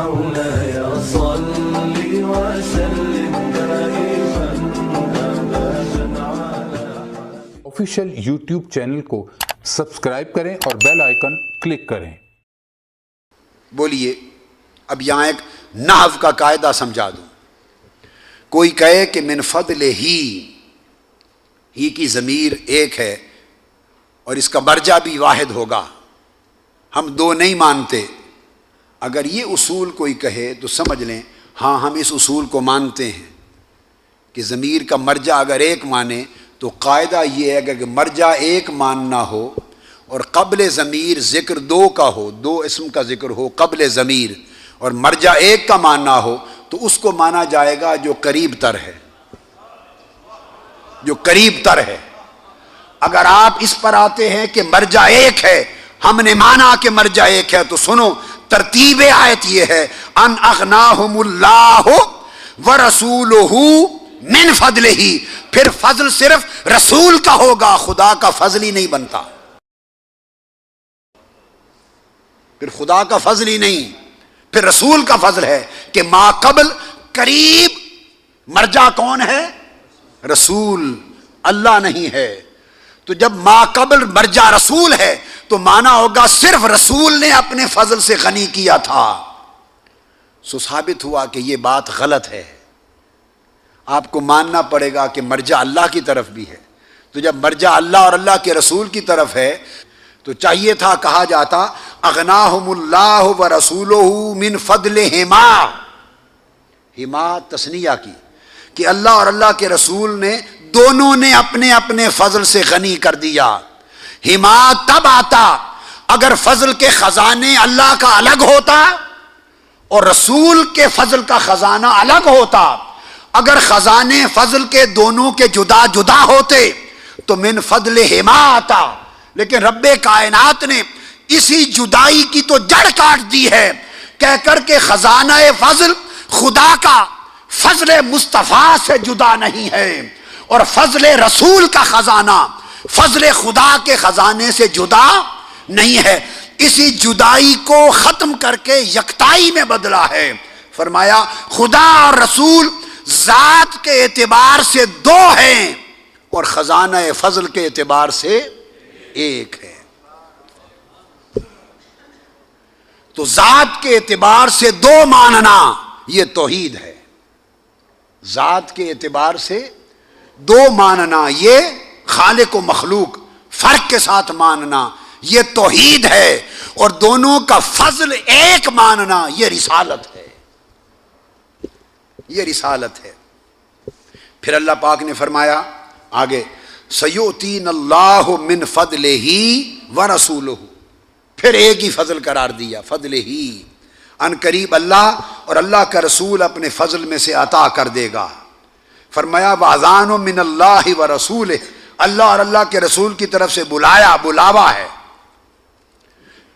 مولاي صل وسلم دائما أبدا على آفیشیل یوٹیوب چینل کو سبسکرائب کریں اور بیل آئیکن کلک کریں۔ بولیے اب یہاں ایک نحو کا قاعدہ سمجھا دوں۔ کوئی کہے کہ من فضل ہی کی ضمیر ایک ہے اور اس کا مرجع بھی واحد ہوگا، ہم دو نہیں مانتے۔ اگر یہ اصول کوئی کہے تو سمجھ لیں ہاں ہم اس اصول کو مانتے ہیں کہ ضمیر کا مرجع اگر ایک مانے تو قاعدہ یہ ہے کہ مرجع ایک ماننا ہو اور قبل ضمیر ذکر دو کا ہو، دو اسم کا ذکر ہو قبل ضمیر، اور مرجع ایک کا ماننا ہو تو اس کو مانا جائے گا جو قریب تر ہے، جو قریب تر ہے۔ اگر آپ اس پر آتے ہیں کہ مرجع ایک ہے، ہم نے مانا کہ مرجع ایک ہے، تو سنو ترتیب آیت یہ ہے ان اغناہم اللہ ورسولہ من فضلہ، پھر فضل صرف رسول کا ہوگا، خدا کا فضل ہی نہیں بنتا، پھر خدا کا فضل ہی نہیں، پھر رسول کا فضل ہے کہ ما قبل قریب مرجع کون ہے؟ رسول، اللہ نہیں ہے۔ تو جب ما قبل مرجع رسول ہے تو مانا ہوگا صرف رسول نے اپنے فضل سے غنی کیا تھا۔ سو ثابت ہوا کہ یہ بات غلط ہے، آپ کو ماننا پڑے گا کہ مرجع اللہ کی طرف بھی ہے۔ تو جب مرجع اللہ اور اللہ کے رسول کی طرف ہے تو چاہیے تھا کہا جاتا اغناہم اللہ ورسولہ من فضلہما، ہما تثنیہ کی کہ اللہ اور اللہ کے رسول نے دونوں نے اپنے اپنے فضل سے غنی کر دیا۔ ہما تب آتا اگر فضل کے خزانے اللہ کا الگ ہوتا اور رسول کے فضل کا خزانہ الگ ہوتا۔ اگر خزانے فضل کے دونوں کے جدا جدا ہوتے تو من فضلہما آتا، لیکن رب کائنات نے اسی جدائی کی تو جڑ کاٹ دی ہے کہہ کر کے خزانہ فضل خدا کا فضل مصطفیٰ سے جدا نہیں ہے، اور فضل رسول کا خزانہ فضل خدا کے خزانے سے جدا نہیں ہے۔ اسی جدائی کو ختم کر کے یکتائی میں بدلا ہے۔ فرمایا خدا اور رسول ذات کے اعتبار سے دو ہیں اور خزانہ فضل کے اعتبار سے ایک ہے۔ تو ذات کے اعتبار سے دو ماننا یہ توحید ہے، ذات کے اعتبار سے دو ماننا یہ خالق و مخلوق فرق کے ساتھ ماننا یہ توحید ہے، اور دونوں کا فضل ایک ماننا یہ رسالت ہے، یہ رسالت ہے۔ پھر اللہ پاک نے فرمایا آگے سیؤتین اللہ من فضلہ ورسولہ، پھر ایک ہی فضل قرار دیا فضلہ، ان قریب اللہ اور اللہ کا رسول اپنے فضل میں سے عطا کر دے گا۔ فرمایا واذان من اللہ ورسولہ، اللہ اور اللہ کے رسول کی طرف سے بلایا، بلاوا ہے۔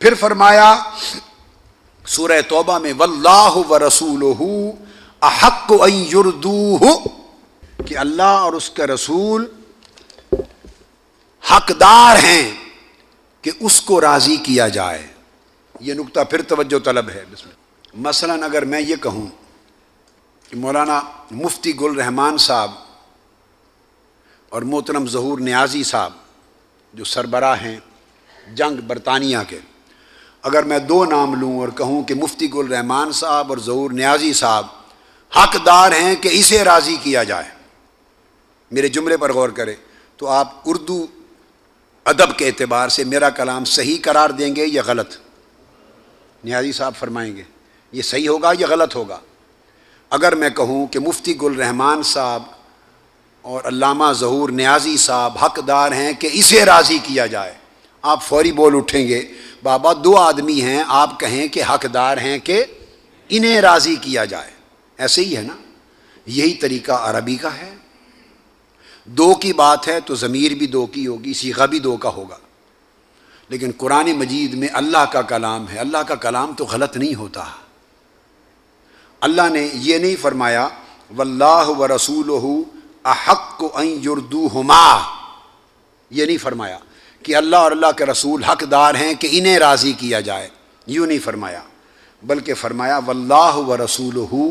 پھر فرمایا سورہ توبہ میں واللہ ورسولہ احق ان یردوہ، کہ اللہ اور اس کا رسول حقدار ہیں کہ اس کو راضی کیا جائے۔ یہ نکتہ پھر توجہ طلب ہے۔ مثلا اگر میں یہ کہوں کہ مولانا مفتی گل رحمان صاحب اور محترم ظہور نیازی صاحب جو سربراہ ہیں جنگ برطانیہ کے، اگر میں دو نام لوں اور کہوں کہ مفتی گل رحمان صاحب اور ظہور نیازی صاحب حقدار ہیں کہ اسے راضی کیا جائے، میرے جملے پر غور کرے، تو آپ اردو ادب کے اعتبار سے میرا کلام صحیح قرار دیں گے یا غلط؟ نیازی صاحب فرمائیں گے یہ صحیح ہوگا یا غلط ہوگا؟ اگر میں کہوں کہ مفتی گل رحمان صاحب اور علامہ ظہور نیازی صاحب حقدار ہیں کہ اسے راضی کیا جائے، آپ فوری بول اٹھیں گے بابا دو آدمی ہیں، آپ کہیں کہ حقدار ہیں کہ انہیں راضی کیا جائے، ایسے ہی ہے نا؟ یہی طریقہ عربی کا ہے، دو کی بات ہے تو ضمیر بھی دو کی ہوگی، صیغہ بھی دو کا ہوگا، لیکن قرآن مجید میں اللہ کا کلام ہے، اللہ کا کلام تو غلط نہیں ہوتا۔ اللہ نے یہ نہیں فرمایا واللہ ورسولہ احق ان یردوہما، یہ نہیں فرمایا کہ اللہ اور اللہ کے رسول حقدار ہیں کہ انہیں راضی کیا جائے، یوں نہیں فرمایا، بلکہ فرمایا واللہ ورسولہ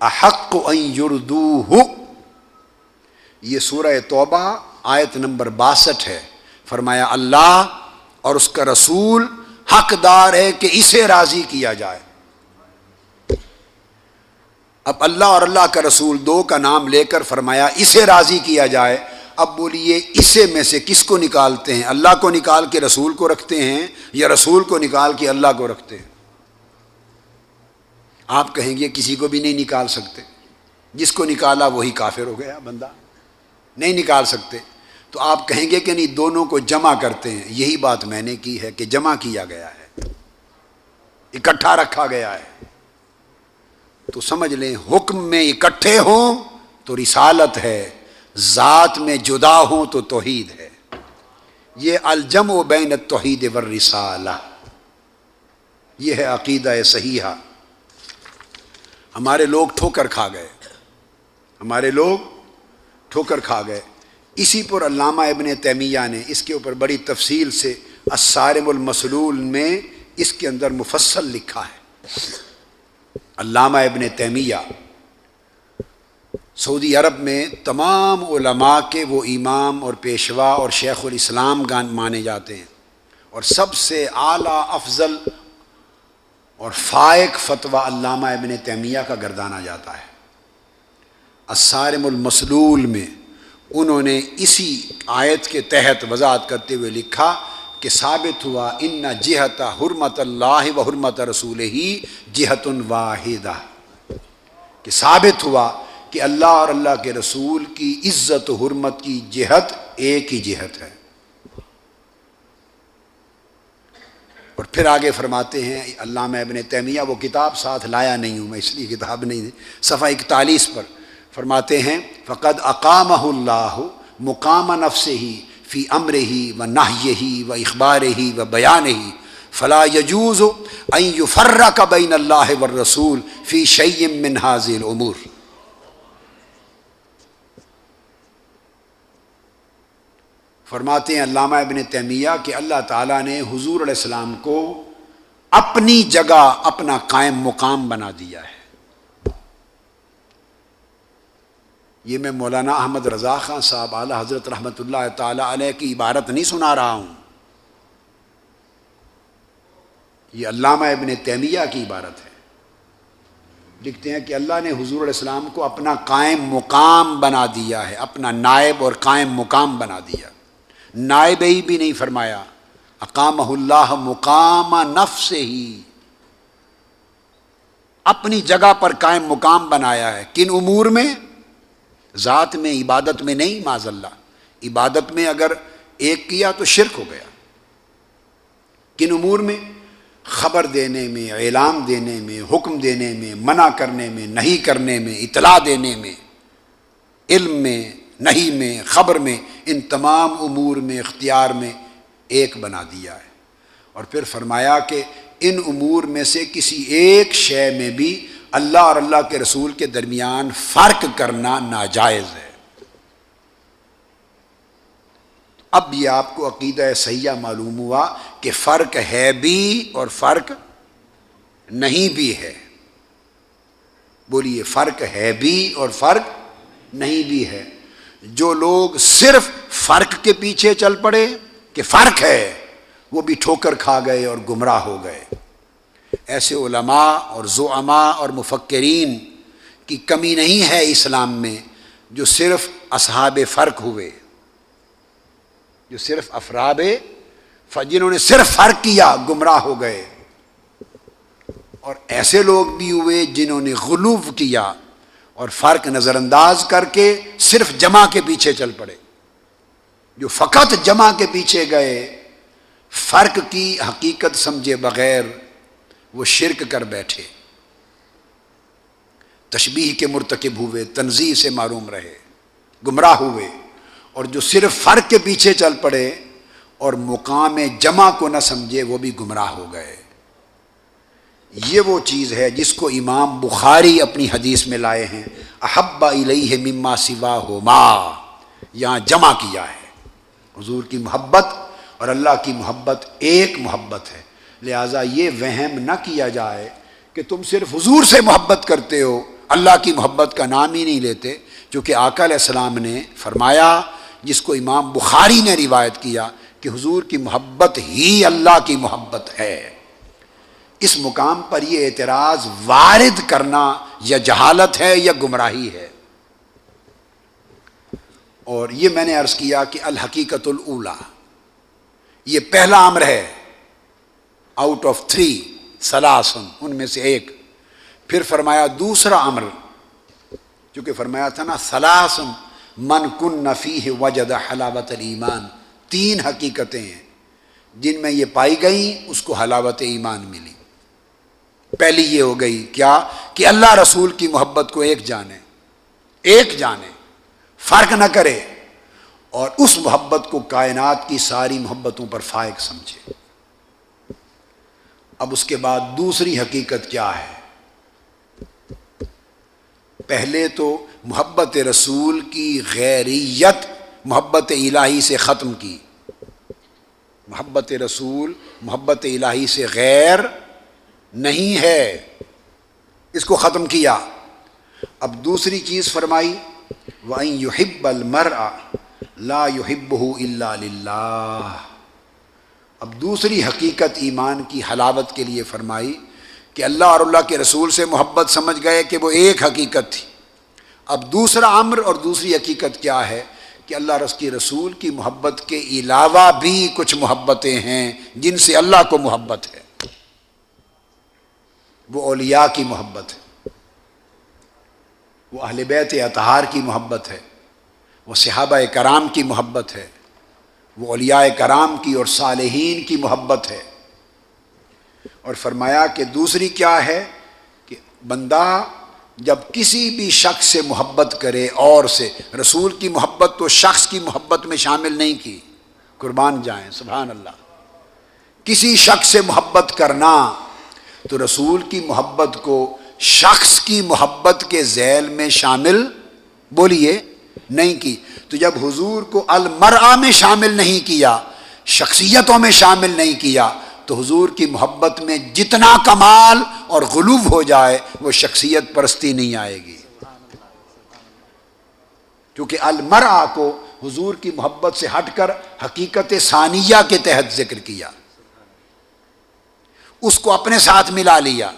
احق ان یردوہ. یہ سورہ توبہ آیت نمبر 62 ہے. فرمایا اللہ اور اس کا رسول حقدار ہے کہ اسے راضی کیا جائے. اب اللہ اور اللہ کا رسول دو کا نام لے کر فرمایا اسے راضی کیا جائے. اب بولیے اسے میں سے کس کو نکالتے ہیں؟ اللہ کو نکال کے رسول کو رکھتے ہیں یا رسول کو نکال کے اللہ کو رکھتے ہیں؟ آپ کہیں گے کسی کو بھی نہیں نکال سکتے. جس کو نکالا وہی کافر ہو گیا بندہ. نہیں نکال سکتے تو آپ کہیں گے کہ نہیں دونوں کو جمع کرتے ہیں. یہی بات میں نے کی ہے کہ جمع کیا گیا ہے, اکٹھا رکھا گیا ہے. تو سمجھ لیں حکم میں اکٹھے ہوں تو رسالت ہے, ذات میں جدا ہوں تو توحید ہے. یہ الجمع بین التوحید والرسالہ, یہ ہے عقیدہ صحیحہ. ہمارے لوگ ٹھوکر کھا گئے, ہمارے لوگ ٹھوکر کھا گئے. اسی پر علامہ ابن تیمیہ نے اس کے اوپر بڑی تفصیل سے الصارم المسلول میں اس کے اندر مفصل لکھا ہے. علامہ ابن تیمیہ سعودی عرب میں تمام علماء کے وہ امام اور پیشوا اور شیخ الاسلام مانے جاتے ہیں, اور سب سے اعلیٰ افضل اور فائق فتویٰ علامہ ابن تیمیہ کا گردانا جاتا ہے. الصارم المسلول میں انہوں نے اسی آیت کے تحت وضاحت کرتے ہوئے لکھا کہ ثابت ہوا ان جہت حرمت اللہ و حرمت رسولہ جہت واحدہ, کہ ثابت ہوا کہ اللہ اور اللہ کے رسول کی عزت و حرمت کی جہت ایک ہی جہت ہے. اور پھر آگے فرماتے ہیں علامہ ابن تیمیہ, وہ کتاب ساتھ لایا نہیں ہوں میں اس لیے کتاب نہیں, صفحہ 41 پر فرماتے ہیں فقد اقامہ اللہ مقام نفسہ فی امرہ و نہیہ و اخبارہ و بیانہ فلا یجوز ان یفرق بین اللہ والرسول فی شیء من ہذہ الامور. فرماتے ہیں علامہ ابن تیمیہ کہ اللہ تعالیٰ نے حضور علیہ السلام کو اپنی جگہ اپنا قائم مقام بنا دیا ہے. یہ میں مولانا احمد رضا خان صاحب اعلی حضرت رحمۃ اللہ تعالی علیہ کی عبارت نہیں سنا رہا ہوں, یہ علامہ ابن تیمیہ کی عبارت ہے. لکھتے ہیں کہ اللہ نے حضور علیہ السلام کو اپنا قائم مقام بنا دیا ہے, اپنا نائب اور قائم مقام بنا دیا. نائب ہی بھی نہیں فرمایا, اقامہ اللہ مقام نفسہ ہی, اپنی جگہ پر قائم مقام بنایا ہے. کن امور میں؟ ذات میں, عبادت میں نہیں. معاذ اللہ, عبادت میں اگر ایک کیا تو شرک ہو گیا. کن امور میں؟ خبر دینے میں, اعلام دینے میں, حکم دینے میں, منع کرنے میں, نہیں کرنے میں, اطلاع دینے میں, علم میں, نہیں میں, خبر میں, ان تمام امور میں, اختیار میں ایک بنا دیا ہے. اور پھر فرمایا کہ ان امور میں سے کسی ایک شے میں بھی اللہ اور اللہ کے رسول کے درمیان فرق کرنا ناجائز ہے. اب یہ آپ کو عقیدہ صحیحہ معلوم ہوا کہ فرق ہے بھی اور فرق نہیں بھی ہے. بولیے فرق ہے بھی اور فرق نہیں بھی ہے. جو لوگ صرف فرق کے پیچھے چل پڑے کہ فرق ہے, وہ بھی ٹھوکر کھا گئے اور گمراہ ہو گئے. ایسے علماء اور زعماء اور مفکرین کی کمی نہیں ہے اسلام میں جو صرف اصحاب فرق ہوئے, جو صرف افراد جنہوں نے صرف فرق کیا گمراہ ہو گئے. اور ایسے لوگ بھی ہوئے جنہوں نے غلو کیا اور فرق نظر انداز کر کے صرف جمع کے پیچھے چل پڑے. جو فقط جمع کے پیچھے گئے, فرق کی حقیقت سمجھے بغیر وہ شرک کر بیٹھے, تشبیہ کے مرتکب ہوئے, تنزیہ سے معروم رہے, گمراہ ہوئے. اور جو صرف فرق کے پیچھے چل پڑے اور مقام جمع کو نہ سمجھے وہ بھی گمراہ ہو گئے. یہ وہ چیز ہے جس کو امام بخاری اپنی حدیث میں لائے ہیں, احب الیہ مما سواہما, یہاں جمع کیا ہے. حضور کی محبت اور اللہ کی محبت ایک محبت ہے. لہٰذا یہ وہم نہ کیا جائے کہ تم صرف حضور سے محبت کرتے ہو، اللہ کی محبت کا نام ہی نہیں لیتے، چونکہ آقا علیہ السلام نے فرمایا، جس کو امام بخاری نے روایت کیا، کہ حضور کی محبت ہی اللہ کی محبت ہے۔ اس مقام پر یہ اعتراض وارد کرنا یا جہالت ہے یا گمراہی ہے۔ اور یہ میں نے عرض کیا کہ الحقیقت الاولی، یہ پہلا امر ہے آؤٹ آف 3 ثلاثن، ان میں سے ایک۔ پھر فرمایا دوسرا امر، چونکہ فرمایا تھا نا ثلاثن من کن فیہ وجد حلاوت الایمان، 3 حقیقتیں ہیں جن میں یہ پائی گئیں اس کو حلاوت ایمان ملی۔ پہلی یہ ہو گئی کیا کہ اللہ رسول کی محبت کو ایک جانے، فرق نہ کرے، اور اس محبت کو کائنات کی ساری محبتوں پر فائق سمجھے۔ اب اس کے بعد دوسری حقیقت کیا ہے؟ پہلے تو محبت رسول کی غیریت محبت الہی سے ختم کی، محبت رسول محبت الہی سے غیر نہیں ہے، اس کو ختم کیا۔ اب دوسری چیز فرمائی وَأَن يُحِبَّ الْمَرْءَ لَا يُحِبُّهُ إِلَّا لِلَّهِ۔ اب دوسری حقیقت ایمان کی حلاوت کے لیے فرمائی کہ اللہ اور اللہ کے رسول سے محبت سمجھ گئے کہ وہ ایک حقیقت تھی۔ اب دوسرا امر اور دوسری حقیقت کیا ہے کہ اللہ کے رسول کی محبت کے علاوہ بھی کچھ محبتیں ہیں جن سے اللہ کو محبت ہے۔ وہ اولیاء کی محبت ہے، وہ اہل بیت اطہار کی محبت ہے، وہ صحابہ کرام کی محبت ہے، وہ اولیاء کرام کی اور صالحین کی محبت ہے۔ اور فرمایا کہ دوسری کیا ہے کہ بندہ جب کسی بھی شخص سے محبت کرے اور سے، رسول کی محبت تو شخص کی محبت میں شامل نہیں کی، قربان جائیں سبحان اللہ، کسی شخص سے محبت کرنا تو رسول کی محبت کو شخص کی محبت کے ذیل میں شامل بولیے نہیں کی۔ تو جب حضور کو المرأہ میں شامل نہیں کیا، شخصیتوں میں شامل نہیں کیا، تو حضور کی محبت میں جتنا کمال اور غلو ہو جائے وہ شخصیت پرستی نہیں آئے گی، کیونکہ المرأہ کو حضور کی محبت سے ہٹ کر حقیقت ثانیہ کے تحت ذکر کیا، اس کو اپنے ساتھ ملا لیا،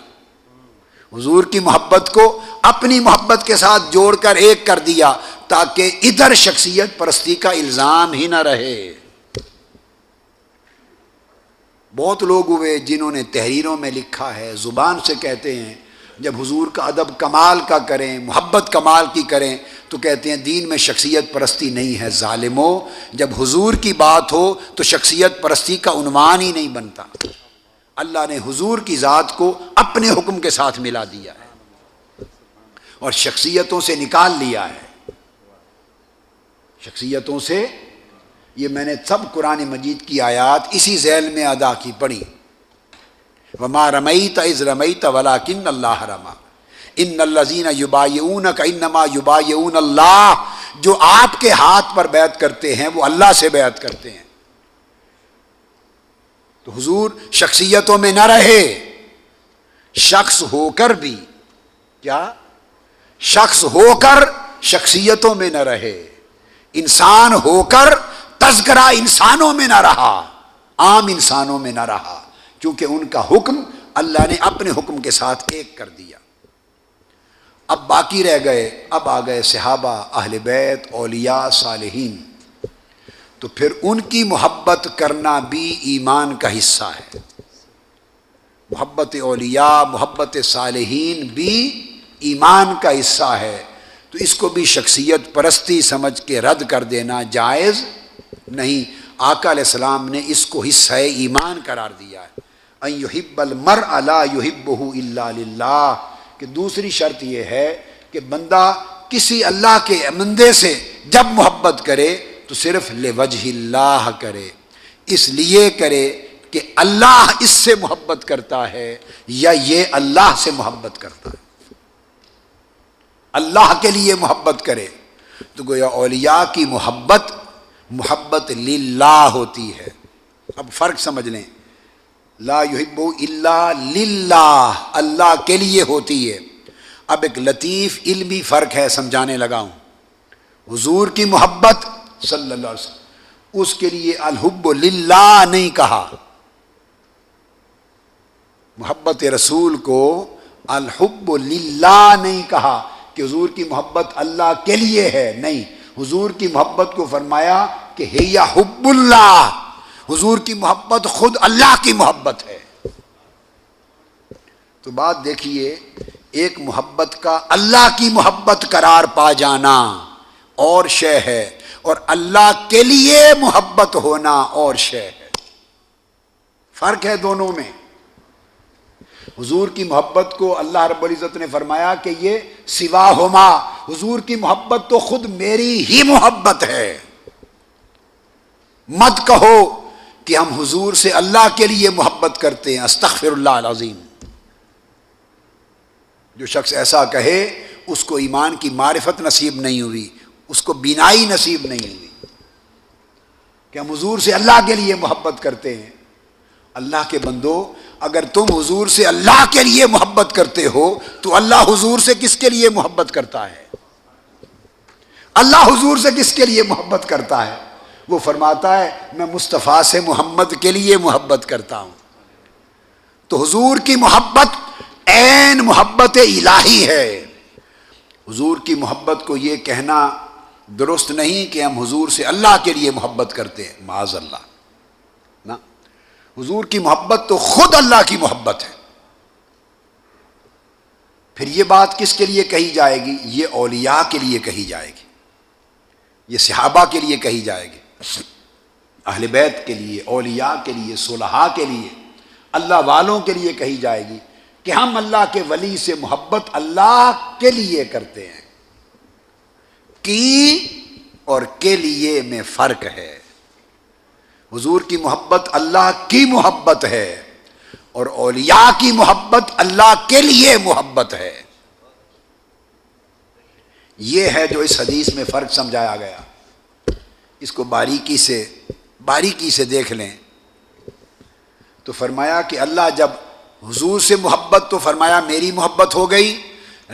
حضور کی محبت کو اپنی محبت کے ساتھ جوڑ کر ایک کر دیا تاکہ ادھر شخصیت پرستی کا الزام ہی نہ رہے۔ بہت لوگ ہوئے جنہوں نے تحریروں میں لکھا ہے، زبان سے کہتے ہیں، جب حضور کا ادب کمال کا کریں، محبت کمال کی کریں تو کہتے ہیں دین میں شخصیت پرستی نہیں ہے۔ ظالموں، جب حضور کی بات ہو تو شخصیت پرستی کا عنوان ہی نہیں بنتا۔ اللہ نے حضور کی ذات کو اپنے حکم کے ساتھ ملا دیا ہے اور شخصیتوں سے نکال لیا ہے، شخصیتوں سے۔ یہ میں نے سب قرآن مجید کی آیات اسی ذیل میں ادا کی پڑھی، وَمَا رَمَيْتَ إِذْ رَمَيْتَ وَلَكِنَّ اللَّهَ رَمَى إِنَّ الَّذِينَ يُبَايِعُونَكَ إِنَّمَا يُبَايِعُونَ اللَّهَ، جو آپ کے ہاتھ پر بیعت کرتے ہیں وہ اللہ سے بیعت کرتے ہیں۔ تو حضور شخصیتوں میں نہ رہے، شخص ہو کر بھی کیا، شخص ہو کر شخصیتوں میں نہ رہے، انسان ہو کر تذکرہ انسانوں میں نہ رہا، عام انسانوں میں نہ رہا، کیونکہ ان کا حکم اللہ نے اپنے حکم کے ساتھ ایک کر دیا۔ اب باقی رہ گئے، اب آ گئے صحابہ، اہل بیت، اولیاء، صالحین، تو پھر ان کی محبت کرنا بھی ایمان کا حصہ ہے۔ محبت اولیاء، محبت صالحین بھی ایمان کا حصہ ہے، تو اس کو بھی شخصیت پرستی سمجھ کے رد کر دینا جائز نہیں۔ آقا علیہ السلام نے اس کو حصہ ایمان قرار دیا ہے، ان یحب المرء لا یحبہ الا للہ، کہ دوسری شرط یہ ہے کہ بندہ کسی اللہ کے بندے سے جب محبت کرے تو صرف لوجہ اللہ کرے، اس لیے کرے کہ اللہ اس سے محبت کرتا ہے یا یہ اللہ سے محبت کرتا ہے، اللہ کے لیے محبت کرے۔ تو گویا اولیاء کی محبت محبت للہ ہوتی ہے۔ اب فرق سمجھ لیں، لا یحب الا للہ، اللہ کے لیے ہوتی ہے۔ اب ایک لطیف علمی فرق ہے، سمجھانے لگا ہوں۔ حضور کی محبت صلی اللہ علیہ وسلم، اس کے لیے الحب للہ نہیں کہا، محبت رسول کو الحب للہ نہیں کہا کہ حضور کی محبت اللہ کے لیے ہے، نہیں، حضور کی محبت کو فرمایا کہ ہی حب اللہ، حضور کی محبت خود اللہ کی محبت ہے۔ تو بات دیکھیے، ایک محبت کا اللہ کی محبت قرار پا جانا اور شے ہے، اور اللہ کے لیے محبت ہونا اور شے ہے، فرق ہے دونوں میں۔ حضور کی محبت کو اللہ رب العزت نے فرمایا کہ یہ سواہما، حضور کی محبت تو خود میری ہی محبت ہے، مت کہو کہ ہم حضور سے اللہ کے لیے محبت کرتے ہیں، استغفر اللہ العظیم۔ جو شخص ایسا کہے اس کو ایمان کی معرفت نصیب نہیں ہوئی، اس کو بینائی نصیب نہیں ہوئی کہ ہم حضور سے اللہ کے لیے محبت کرتے ہیں۔ اللہ کے بندو، اگر تم حضور سے اللہ کے لیے محبت کرتے ہو تو اللہ حضور سے کس کے لیے محبت کرتا ہے؟ اللہ حضور سے کس کے لیے محبت کرتا ہے؟ وہ فرماتا ہے میں مصطفیٰ سے محمد کے لیے محبت کرتا ہوں۔ تو حضور کی محبت عین محبت الہی ہے۔ حضور کی محبت کو یہ کہنا درست نہیں کہ ہم حضور سے اللہ کے لیے محبت کرتے ہیں، معاذ اللہ، نا، حضور کی محبت تو خود اللہ کی محبت ہے۔ پھر یہ بات کس کے لیے کہی جائے گی؟ یہ اولیاء کے لیے کہی جائے گی، یہ صحابہ کے لیے کہی جائے گی، اہل بیت کے لیے، اولیاء کے لیے، صلحاء کے لیے، اللہ والوں کے لیے کہی جائے گی کہ ہم اللہ کے ولی سے محبت اللہ کے لیے کرتے ہیں۔ کی اور کے لیے میں فرق ہے۔ حضور کی محبت اللہ کی محبت ہے اور اولیاء کی محبت اللہ کے لیے محبت ہے۔ یہ ہے جو اس حدیث میں فرق سمجھایا گیا۔ اس کو باریکی سے دیکھ لیں تو فرمایا کہ اللہ جب حضور سے محبت، تو فرمایا میری محبت ہو گئی،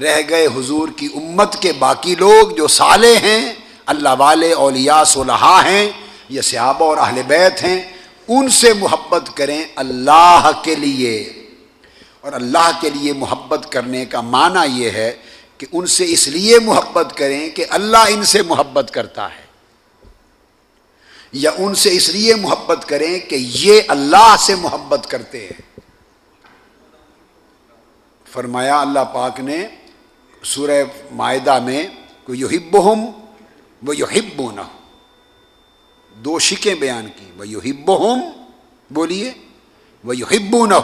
رہ گئے حضور کی امت کے باقی لوگ جو صالح ہیں، اللہ والے، اولیاء، صلحاء ہیں، یہ صحابہ اور اہل بیت ہیں، ان سے محبت کریں اللہ کے لیے۔ اور اللہ کے لیے محبت کرنے کا معنی یہ ہے کہ ان سے اس لیے محبت کریں کہ اللہ ان سے محبت کرتا ہے، یا ان سے اس لیے محبت کریں کہ یہ اللہ سے محبت کرتے ہیں۔ فرمایا اللہ پاک نے سورہ مائدہ میں یحبہم ویحبونہ، دو شکیں بیان کی، ویحبہم، بولیے، ویحبونہ،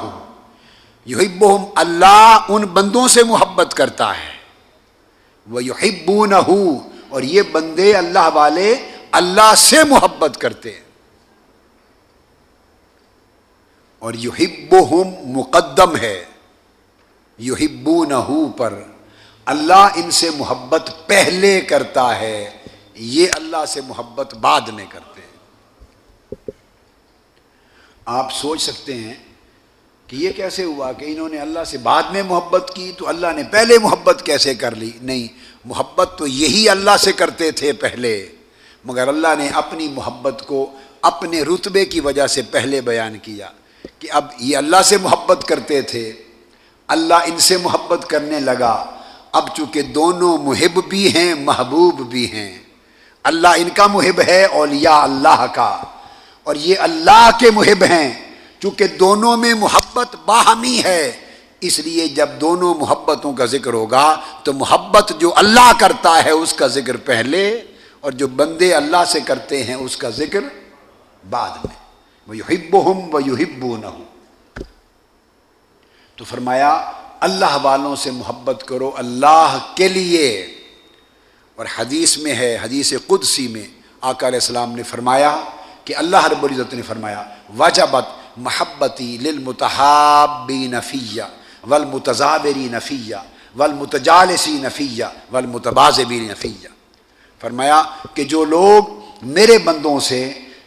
یحبہم، اللہ ان بندوں سے محبت کرتا ہے، ویحبونہ، اور یہ بندے اللہ والے اللہ سے محبت کرتے ہیں۔ اور یحبہم مقدم ہے یحبونہ پر، اللہ ان سے محبت پہلے کرتا ہے، یہ اللہ سے محبت بعد میں کرتے ہیں۔ آپ سوچ سکتے ہیں کہ یہ کیسے ہوا کہ انہوں نے اللہ سے بعد میں محبت کی تو اللہ نے پہلے محبت کیسے کر لی؟ نہیں، محبت تو یہی اللہ سے کرتے تھے پہلے، مگر اللہ نے اپنی محبت کو اپنے رتبے کی وجہ سے پہلے بیان کیا کہ اب یہ اللہ سے محبت کرتے تھے، اللہ ان سے محبت کرنے لگا، اب چونکہ دونوں محب بھی ہیں محبوب بھی ہیں، اللہ ان کا محب ہے، اولیاء اللہ کا، اور یہ اللہ کے محب ہیں، چونکہ دونوں میں محبت باہمی ہے، اس لیے جب دونوں محبتوں کا ذکر ہوگا تو محبت جو اللہ کرتا ہے اس کا ذکر پہلے، اور جو بندے اللہ سے کرتے ہیں اس کا ذکر بعد میں۔ وَيُحِبُّهُمْ وَيُحِبُّونَهُ، تو فرمایا اللہ والوں سے محبت کرو اللہ کے لیے۔ اور حدیث میں ہے، حدیث قدسی میں آقا علیہ السلام نے فرمایا کہ اللہ رب العزت نے فرمایا وجبت محبتی للمتحابین فیّ والمتزاورین فیّ والمتجالسین فیّ والمتباذبین فیّ، فرمایا کہ جو لوگ میرے بندوں سے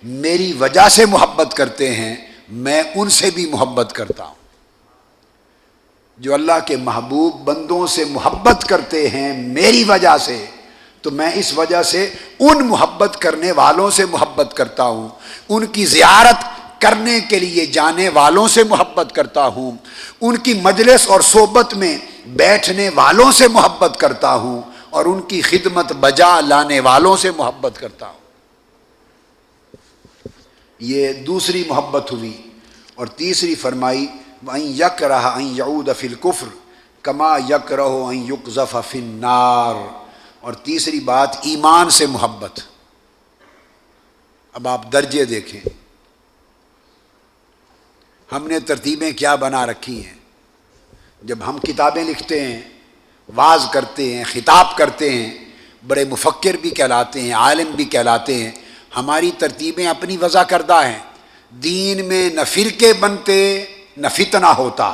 میری وجہ سے محبت کرتے ہیں میں ان سے بھی محبت کرتا ہوں۔ جو اللہ کے محبوب بندوں سے محبت کرتے ہیں میری وجہ سے، تو میں اس وجہ سے ان محبت کرنے والوں سے محبت کرتا ہوں، ان کی زیارت کرنے کے لیے جانے والوں سے محبت کرتا ہوں، ان کی مجلس اور صحبت میں بیٹھنے والوں سے محبت کرتا ہوں، اور ان کی خدمت بجا لانے والوں سے محبت کرتا ہوں۔ یہ دوسری محبت ہوئی۔ اور تیسری فرمائی وَأَن يَكْرَهَ أَن يَعُودَ فِي الْكُفْرِ كَمَا يَكْرَهُ أَن يُقْذَفَ فِي النَّارِ۔ اور تیسری بات ایمان سے محبت۔ اب آپ درجے دیکھیں، ہم نے ترتیبیں کیا بنا رکھی ہیں۔ جب ہم کتابیں لکھتے ہیں، واعظ کرتے ہیں، خطاب کرتے ہیں، بڑے مفکر بھی کہلاتے ہیں، عالم بھی کہلاتے ہیں، ہماری ترتیبیں اپنی وضع کردہ ہیں۔ دین میں نہ فرقے بنتے نہ فتنہ ہوتا،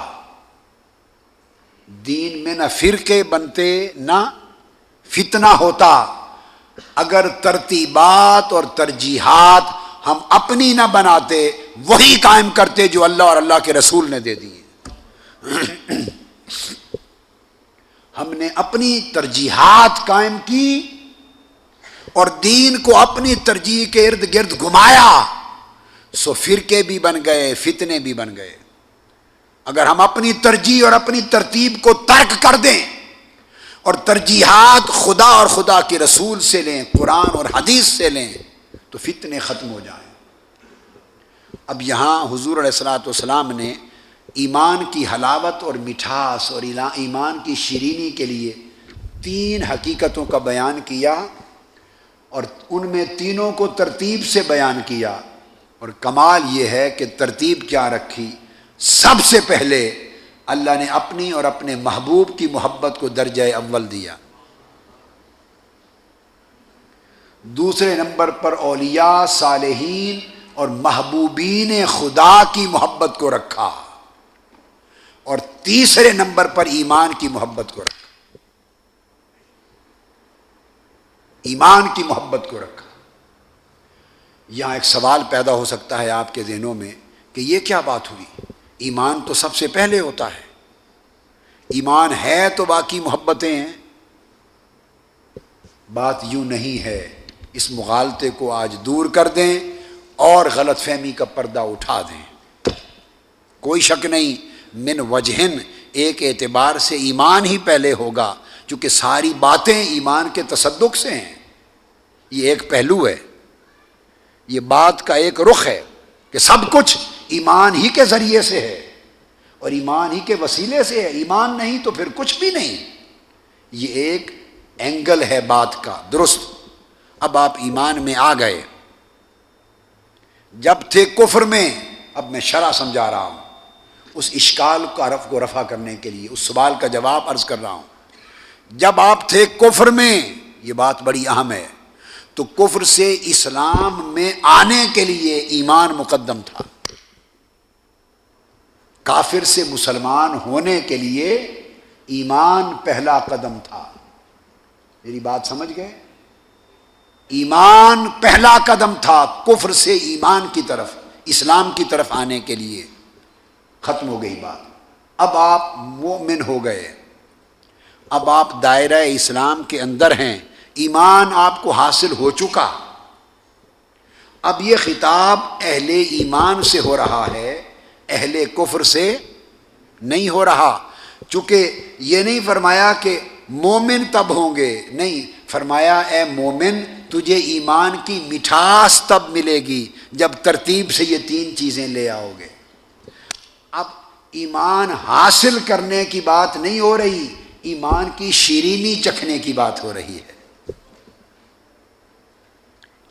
دین میں نہ فرقے بنتے نہ فتنہ ہوتا، اگر ترتیبات اور ترجیحات ہم اپنی نہ بناتے، وہی قائم کرتے جو اللہ اور اللہ کے رسول نے دے دیے۔ ہم نے اپنی ترجیحات قائم کی اور دین کو اپنی ترجیح کے ارد گرد گھمایا، سو فرقے بھی بن گئے، فتنے بھی بن گئے۔ اگر ہم اپنی ترجیح اور اپنی ترتیب کو ترک کر دیں اور ترجیحات خدا اور خدا کے رسول سے لیں، قرآن اور حدیث سے لیں، تو فتنے ختم ہو جائیں۔ اب یہاں حضور علیہ الصلوۃ والسلام نے ایمان کی حلاوت اور مٹھاس اور ایمان کی شیرینی کے لیے 3 حقیقتوں کا بیان کیا، اور ان میں تینوں کو ترتیب سے بیان کیا۔ اور کمال یہ ہے کہ ترتیب کیا رکھی، سب سے پہلے اللہ نے اپنی اور اپنے محبوب کی محبت کو درجہ اول دیا، دوسرے نمبر پر اولیاء، صالحین اور محبوبین خدا کی محبت کو رکھا، اور تیسرے نمبر پر ایمان کی محبت کو رکھا، ایمان کی محبت کو رکھا۔ یہاں ایک سوال پیدا ہو سکتا ہے آپ کے ذہنوں میں کہ یہ کیا بات ہوئی، ایمان تو سب سے پہلے ہوتا ہے، ایمان ہے تو باقی محبتیں ہیں۔ بات یوں نہیں ہے، اس مغالطے کو آج دور کر دیں اور غلط فہمی کا پردہ اٹھا دیں۔ کوئی شک نہیں، من وجہن، ایک اعتبار سے ایمان ہی پہلے ہوگا، چونکہ ساری باتیں ایمان کے تصدق سے ہیں۔ یہ ایک پہلو ہے، یہ بات کا ایک رخ ہے کہ سب کچھ ایمان ہی کے ذریعے سے ہے اور ایمان ہی کے وسیلے سے ہے، ایمان نہیں تو پھر کچھ بھی نہیں۔ یہ ایک اینگل ہے بات کا، درست۔ اب آپ ایمان میں آ گئے، جب تھے کفر میں، اب میں شرح سمجھا رہا ہوں، اس اشکال کو رفع کرنے کے لیے اس سوال کا جواب عرض کر رہا ہوں۔ جب آپ تھے کفر میں، یہ بات بڑی اہم ہے، تو کفر سے اسلام میں آنے کے لیے ایمان مقدم تھا، کافر سے مسلمان ہونے کے لیے ایمان پہلا قدم تھا۔ میری بات سمجھ گئے؟ ایمان پہلا قدم تھا کفر سے ایمان کی طرف، اسلام کی طرف آنے کے لیے۔ ختم ہو گئی بات، اب آپ مومن ہو گئے، اب آپ دائرہ اسلام کے اندر ہیں، ایمان آپ کو حاصل ہو چکا۔ اب یہ خطاب اہل ایمان سے ہو رہا ہے، اہل کفر سے نہیں ہو رہا، چونکہ یہ نہیں فرمایا کہ مومن تب ہوں گے، نہیں، فرمایا اے مومن تجھے ایمان کی مٹھاس تب ملے گی جب ترتیب سے یہ 3 چیزیں لے آؤ گے۔ اب ایمان حاصل کرنے کی بات نہیں ہو رہی، ایمان کی شیرینی چکھنے کی بات ہو رہی ہے،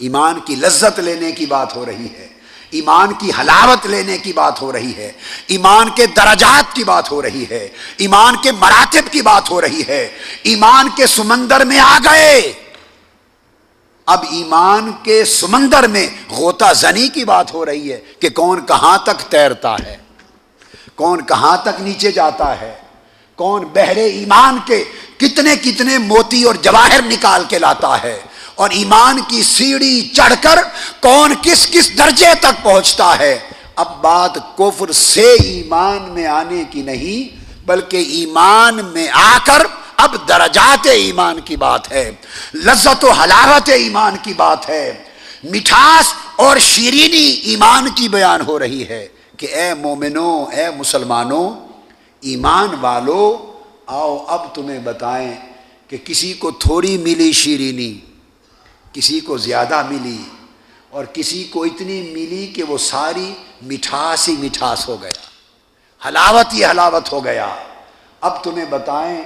ایمان کی لذت لینے کی بات ہو رہی ہے، ایمان کی حلاوت لینے کی بات ہو رہی ہے، ایمان کے درجات کی بات ہو رہی ہے، ایمان کے مراتب کی بات ہو رہی ہے۔ ایمان کے سمندر میں آ گئے، اب ایمان کے سمندر میں غوطہ زنی کی بات ہو رہی ہے کہ کون کہاں تک تیرتا ہے، کون کہاں تک نیچے جاتا ہے، کون بحر ایمان کے کتنے کتنے موتی اور جواہر نکال کے لاتا ہے، اور ایمان کی سیڑھی چڑھ کر کون کس کس درجے تک پہنچتا ہے۔ اب بات کفر سے ایمان میں آنے کی نہیں بلکہ ایمان میں آ کر اب درجات ایمان کی بات ہے، لذت و حلاوت ایمان کی بات ہے، مٹھاس اور شیرینی ایمان کی بیان ہو رہی ہے کہ اے مومنوں، اے مسلمانوں، ایمان والو، آؤ اب تمہیں بتائیں کہ کسی کو تھوڑی ملی شیرینی، کسی کو زیادہ ملی، اور کسی کو اتنی ملی کہ وہ ساری مٹھاس ہی مٹھاس ہو گیا، حلاوت ہی حلاوت ہو گیا۔ اب تمہیں بتائیں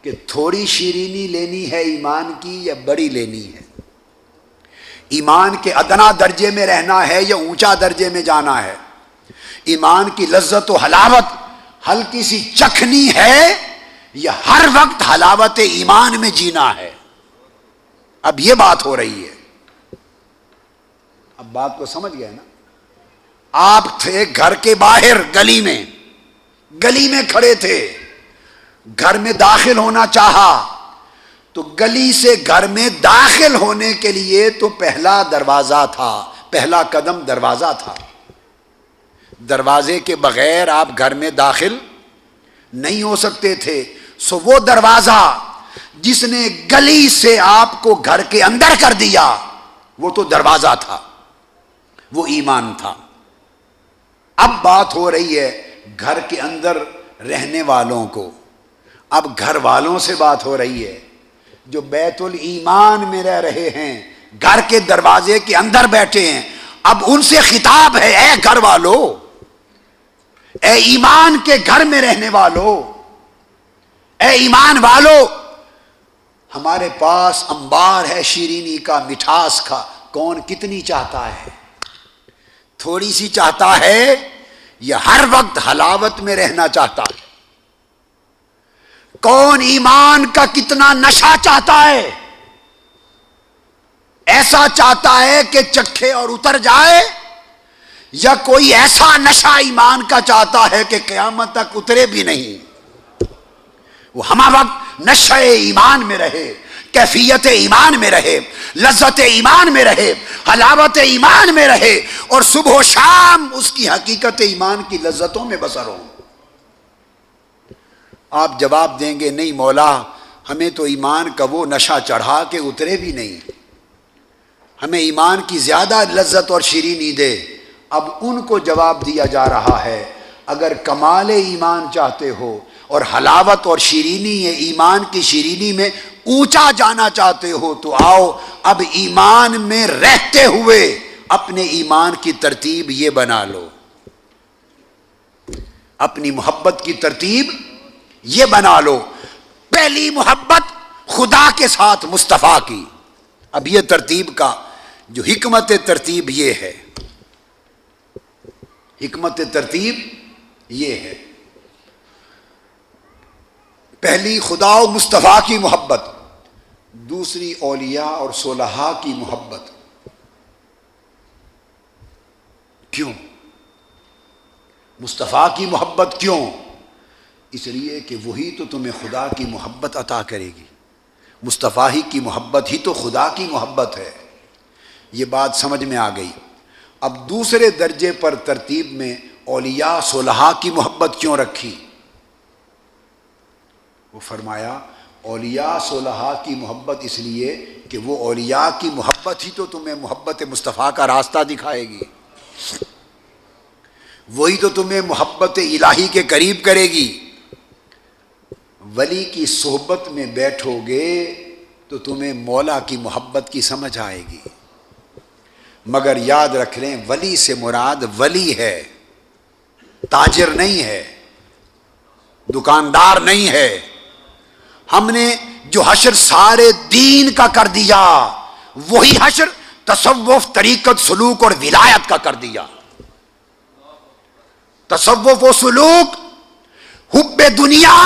کہ تھوڑی شیرینی لینی ہے ایمان کی یا بڑی لینی ہے؟ ایمان کے ادنا درجے میں رہنا ہے یا اونچا درجے میں جانا ہے؟ ایمان کی لذت و حلاوت ہلکی سی چکھنی ہے یا ہر وقت حلاوت ایمان میں جینا ہے؟ اب یہ بات ہو رہی ہے۔ اب بات کو سمجھ گئے نا؟ آپ تھے گھر کے باہر گلی میں کھڑے تھے، گھر میں داخل ہونا چاہا تو گلی سے گھر میں داخل ہونے کے لیے تو پہلا دروازہ تھا، پہلا قدم دروازہ تھا۔ دروازے کے بغیر آپ گھر میں داخل نہیں ہو سکتے تھے، سو وہ دروازہ جس نے گلی سے آپ کو گھر کے اندر کر دیا وہ تو دروازہ تھا، وہ ایمان تھا۔ اب بات ہو رہی ہے گھر کے اندر رہنے والوں کو، اب گھر والوں سے بات ہو رہی ہے جو بیت الایمان میں رہ رہے ہیں، گھر کے دروازے کے اندر بیٹھے ہیں۔ اب ان سے خطاب ہے، اے گھر والو، اے ایمان کے گھر میں رہنے والو، اے ایمان والو، ہمارے پاس انبار ہے شیرینی کا، مٹھاس کا۔ کون کتنی چاہتا ہے؟ تھوڑی سی چاہتا ہے یا ہر وقت حلاوت میں رہنا چاہتا ہے؟ کون ایمان کا کتنا نشہ چاہتا ہے؟ ایسا چاہتا ہے کہ چکھے اور اتر جائے، یا کوئی ایسا نشہ ایمان کا چاہتا ہے کہ قیامت تک اترے بھی نہیں؟ وہ ہمہ وقت نشہ ایمان میں رہے، کیفیت ایمان میں رہے، لذت ایمان میں رہے، حلاوت ایمان میں رہے، اور صبح و شام اس کی حقیقت ایمان کی لذتوں میں بسر ہو۔ آپ جواب دیں گے نہیں مولا، ہمیں تو ایمان کا وہ نشہ چڑھا کہ اترے بھی نہیں، ہمیں ایمان کی زیادہ لذت اور شیرینی دے۔ اب ان کو جواب دیا جا رہا ہے، اگر کمال ایمان چاہتے ہو اور حلاوت اور شیرینی ایمان کی شیرینی میں اونچا جانا چاہتے ہو تو آؤ اب ایمان میں رہتے ہوئے اپنے ایمان کی ترتیب یہ بنا لو، اپنی محبت کی ترتیب یہ بنا لو۔ پہلی محبت خدا کے ساتھ مصطفیٰ کی۔ اب یہ ترتیب کا جو حکمت ترتیب یہ ہے، حکمت ترتیب یہ ہے، پہلی خدا و مصطفیٰ کی محبت، دوسری اولیاء اور صلحاء کی محبت۔ کیوں مصطفیٰ کی محبت؟ کیوں؟ اس لیے کہ وہی تو تمہیں خدا کی محبت عطا کرے گی، مصطفیٰ ہی کی محبت ہی تو خدا کی محبت ہے۔ یہ بات سمجھ میں آ گئی۔ اب دوسرے درجے پر ترتیب میں اولیاء صلحاء کی محبت کیوں رکھی؟ وہ فرمایا اولیاء صلحاء کی محبت اس لیے کہ وہ اولیاء کی محبت ہی تو تمہیں محبت مصطفیٰ کا راستہ دکھائے گی، وہی تو تمہیں محبت الہی کے قریب کرے گی۔ ولی کی صحبت میں بیٹھو گے تو تمہیں مولا کی محبت کی سمجھ آئے گی، مگر یاد رکھ لیں ولی سے مراد ولی ہے، تاجر نہیں ہے، دکاندار نہیں ہے۔ ہم نے جو حشر سارے دین کا کر دیا وہی حشر تصوف، طریقت، سلوک اور ولایت کا کر دیا۔ تصوف و سلوک حب دنیا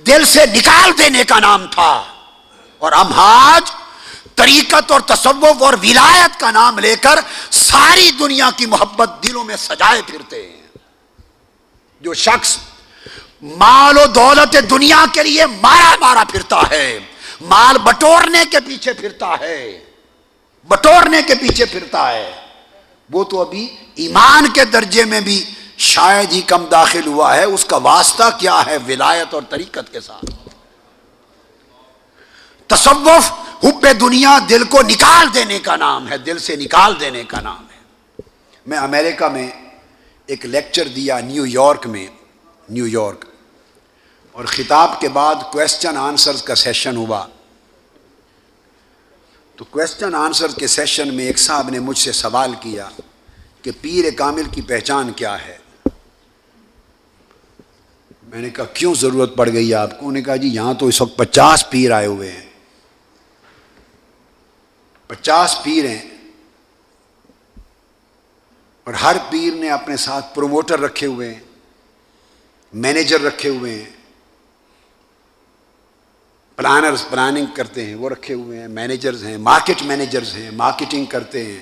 دل سے نکال دینے کا نام تھا، اور ہم آج طریقت اور تصوف اور ولایت کا نام لے کر ساری دنیا کی محبت دلوں میں سجائے پھرتے ہیں۔ جو شخص مال و دولت دنیا کے لیے مارا پھرتا ہے، مال بٹورنے کے پیچھے پھرتا ہے، بٹورنے کے پیچھے پھرتا ہے، وہ تو ابھی ایمان کے درجے میں بھی شاید ہی کم داخل ہوا ہے، اس کا واسطہ کیا ہے ولایت اور طریقت کے ساتھ۔ تصوف حب دنیا دل کو نکال دینے کا نام ہے، دل سے نکال دینے کا نام ہے۔ میں امریکہ میں ایک لیکچر دیا نیو یارک، اور خطاب کے بعد کویسچن آنسرز کا سیشن ہوا۔ تو کویسچن آنسر کے سیشن میں ایک صاحب نے مجھ سے سوال کیا کہ پیر کامل کی پہچان کیا ہے؟ میں نے کہا کیوں ضرورت پڑ گئی آپ کو؟ انہوں نے کہا جی یہاں تو اس وقت 50 پیر آئے ہوئے ہیں، 50 پیر ہیں، اور ہر پیر نے اپنے ساتھ پروموٹر رکھے ہوئے ہیں، مینیجر رکھے ہوئے ہیں، پلاننگ کرتے ہیں وہ رکھے ہوئے ہیں، مینیجرز ہیں، مارکیٹ مینیجرز ہیں، مارکیٹنگ کرتے ہیں،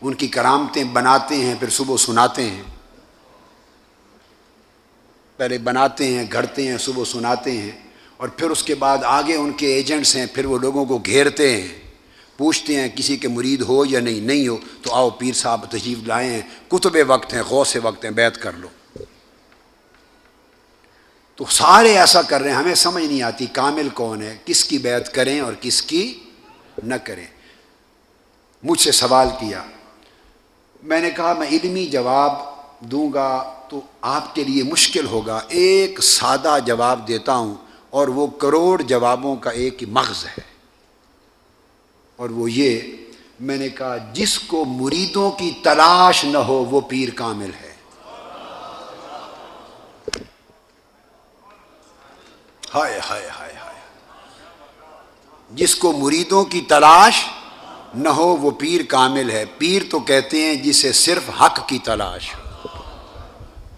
ان کی کرامتیں بناتے ہیں، پھر صبح سناتے ہیں، پہلے بناتے ہیں، گھڑتے ہیں، صبح سناتے ہیں، اور پھر اس کے بعد آگے ان کے ایجنٹس ہیں، پھر وہ لوگوں کو گھیرتے ہیں، پوچھتے ہیں کسی کے مرید ہو یا نہیں ہو، تو آؤ پیر صاحب تشریف لائے ہیں، کتب وقت ہیں، غوث وقت ہیں، بیعت کر لو۔ تو سارے ایسا کر رہے ہیں، ہمیں سمجھ نہیں آتی کامل کون ہے، کس کی بیعت کریں اور کس کی نہ کریں۔ مجھ سے سوال کیا، میں نے کہا میں علمی جواب دوں گا تو آپ کے لیے مشکل ہوگا، ایک سادہ جواب دیتا ہوں اور وہ کروڑ جوابوں کا ایک ہی مغز ہے، اور وہ یہ، میں نے کہا جس کو مریدوں کی تلاش نہ ہو وہ پیر کامل ہے۔ ہائے ہائے ہائے ہائے، جس کو مریدوں کی تلاش نہ ہو وہ پیر کامل ہے۔ پیر تو کہتے ہیں جسے صرف حق کی تلاش،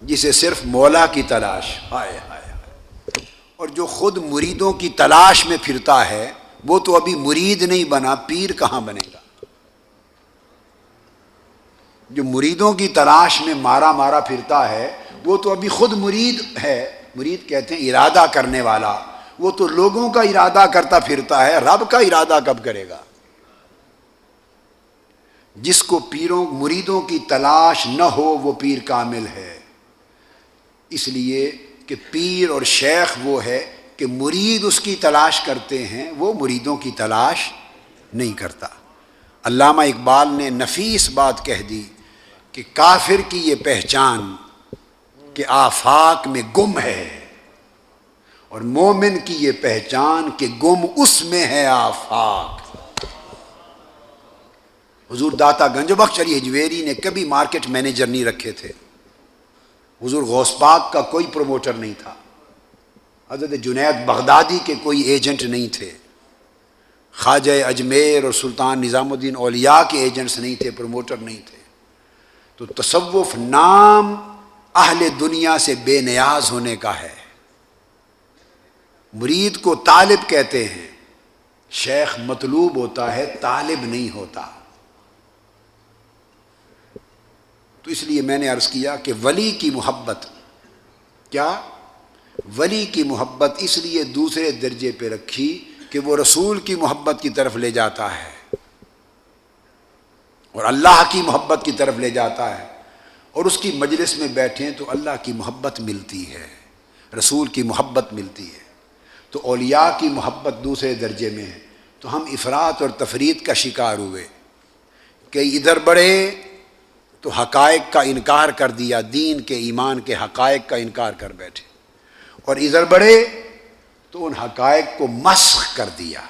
جسے صرف مولا کی تلاش۔ ہائے ہائے ہائے، اور جو خود مریدوں کی تلاش میں پھرتا ہے وہ تو ابھی مرید نہیں بنا، پیر کہاں بنے گا؟ جو مریدوں کی تلاش میں مارا پھرتا ہے وہ تو ابھی خود مرید ہے۔ مرید کہتے ہیں ارادہ کرنے والا، وہ تو لوگوں کا ارادہ کرتا پھرتا ہے، رب کا ارادہ کب کرے گا؟ جس کو مریدوں کی تلاش نہ ہو وہ پیر کامل ہے، اس لیے کہ پیر اور شیخ وہ ہے کہ مرید اس کی تلاش کرتے ہیں، وہ مریدوں کی تلاش نہیں کرتا۔ علامہ اقبال نے نفیس بات کہہ دی کہ کافر کی یہ پہچان کہ آفاق میں گم ہے، اور مومن کی یہ پہچان کہ گم اس میں ہے آفاق۔ حضور داتا گنج بخش علی حجویری نے کبھی مارکیٹ مینیجر نہیں رکھے تھے، حضور غوث پاک کا کوئی پروموٹر نہیں تھا، حضرت جنید بغدادی کے کوئی ایجنٹ نہیں تھے، خواجہ اجمیر اور سلطان نظام الدین اولیاء کے ایجنٹس نہیں تھے، پروموٹر نہیں تھے۔ تو تصوف نام اہل دنیا سے بے نیاز ہونے کا ہے۔ مرید کو طالب کہتے ہیں، شیخ مطلوب ہوتا ہے، طالب نہیں ہوتا۔ تو اس لیے میں نے عرض کیا کہ ولی کی محبت، کیا ولی کی محبت اس لیے دوسرے درجے پہ رکھی کہ وہ رسول کی محبت کی طرف لے جاتا ہے اور اللہ کی محبت کی طرف لے جاتا ہے، اور اس کی مجلس میں بیٹھیں تو اللہ کی محبت ملتی ہے، رسول کی محبت ملتی ہے۔ تو اولیاء کی محبت دوسرے درجے میں ہے۔ تو ہم افراط اور تفرید کا شکار ہوئے کہ ادھر بڑھے تو حقائق کا انکار کر دیا، دین کے ایمان کے حقائق کا انکار کر بیٹھے، اور ادھر بڑھے تو ان حقائق کو مسخ کر دیا۔